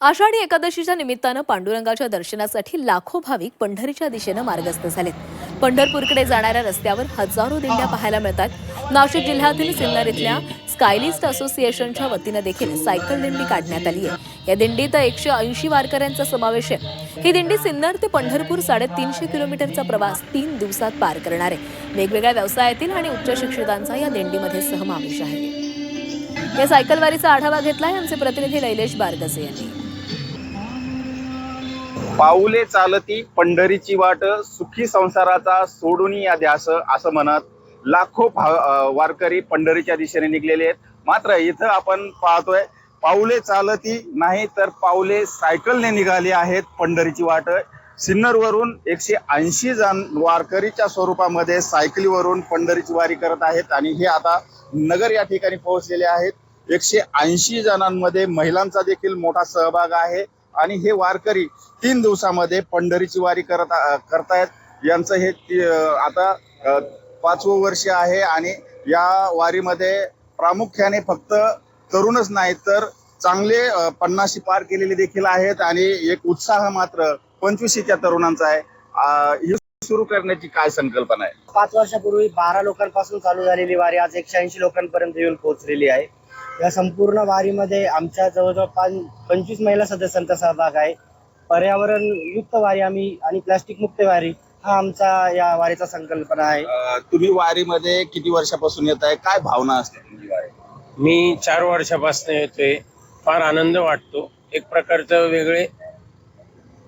आषाढी एकादशीच्या निमित्तानं पांडुरंगाच्या दर्शनासाठी लाखो भाविक पंढरीच्या दिशेनं मार्गस्थ झालेत. पंढरपूरकडे जाणाऱ्या रस्त्यावर हजारो दिंड्या पाहायला मिळतात. नाशिक जिल्ह्यातील सिन्नर इथल्या स्कायलिस्ट असोसिएशनच्या वतीनं देखील सायकल दिंडी काढण्यात आली आहे. या दिंडीत 180 वारकऱ्यांचा समावेश आहे. ही दिंडी सिन्नर ते पंढरपूर 350 किलोमीटरचा प्रवास 3 दिवसात पार करणार आहे. वेगवेगळ्या व्यवसायातील आणि उच्च शिक्षितांचा या दिंडीमध्ये समावेश आहे. या सायकलवारीचा आढावा घेतलाय आमचे प्रतिनिधी लैलेश बारगसे यांनी. पाऊले चालती पंढरीची वाट, सुखी संसाराचा सोडून या ध्यास, असं म्हणत लाखो वारकरी पंढरीच्या दिशेने निघलेले आहेत. मात्र इथं आपण पाहतोय पाऊले चालती नाही तर पाऊले सायकलने निघाली आहेत पंढरीची वाट. सिन्नरवरून 180 जण वारकरीच्या स्वरूपामध्ये सायकलीवरून पंढरीची वारी करत आहेत आणि हे आता नगर या ठिकाणी पोहोचलेले आहेत. 180 जणांमध्ये महिलांचा देखील मोठा सहभाग आहे आणि हे वारकरी 3 दिवसामध्ये पंढरीची वारी करतायत. यांचं हे आता 5वं वर्ष आहे आणि या वारीमध्ये प्रामुख्याने फक्त तरुणच नाही तर चांगले 50 पार केलेले देखील आहेत आणि एक उत्साह मात्र 25च्या तरुणांचा आहे. ही सुरू करण्याची काय संकल्पना आहे? 5 वर्षापूर्वी 12 लोकांपासून चालू झालेली वारी आज 180 लोकांपर्यंत येऊन पोहोचलेली आहे. या संपूर्ण वारीमध्ये आमच्या जवळजवळ 25 महिला सदस्यांचा सहभाग आहे. पर्यावरण युक्त वारी आम्ही आणि प्लास्टिक मुक्त वारी हा आमचा या वारीचा संकल्पना आहे. तुम्ही वारीमध्ये किती वर्षापासून येत आहे? काय भावना असते तुमची वारी? मी 4 वर्षापासून येतोय. फार आनंद वाटतो. एक प्रकारचा वेगळे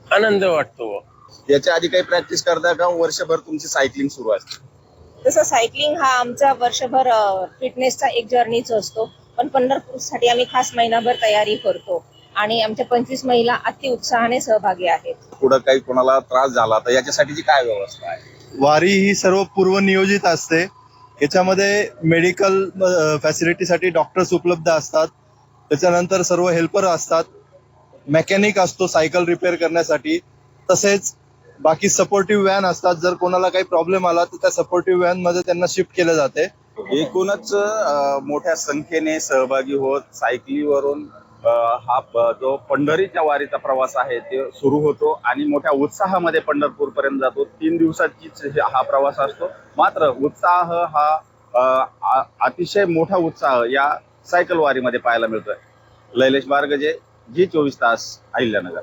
आनंद वाटतो. याच्या आधी काही प्रॅक्टिस करता का? वर्षभर तुमची सायकलिंग सुरू असते? तसं सायकलिंग हा आमचा वर्षभर फिटनेसचा एक जर्नीच असतो. पण पंढरपूरसाठी आम्ही खास महिनाभर तयारी करतो आणि आमच्या 25 महिला अति उत्साहाने सहभागी आहेत. पुढे काही कोणाला त्रास झाला तर याच्यासाठीची काय व्यवस्था आहे? वारी ही सर्व पूर्वनियोजित असते. याच्यामध्ये मेडिकल फॅसिलिटीसाठी डॉक्टर्स उपलब्ध असतात. त्याच्यानंतर सर्व हेल्पर असतात. मेकॅनिक असतो सायकल रिपेअर करण्यासाठी. तसेच बाकी सपोर्टिव्ह व्हॅन असतात. जर कोणाला काही प्रॉब्लेम आला तर त्या सपोर्टिव्ह व्हॅन मध्ये त्यांना शिफ्ट केलं जाते. एकूणच मोठ्या संख्येने सहभागी होत सायकलीवरून हा जो पंढरीच्या वारीचा प्रवास आहे ते सुरू होतो आणि मोठ्या उत्साहामध्ये पंढरपूर पर्यंत जातो. 3 दिवसाचीच हा प्रवास असतो. मात्र उत्साह हा अतिशय मोठा उत्साह या सायकल वारीमध्ये पाहायला मिळतोय. लैलेश बारगजे, G24 तास, अहिल्यानगर.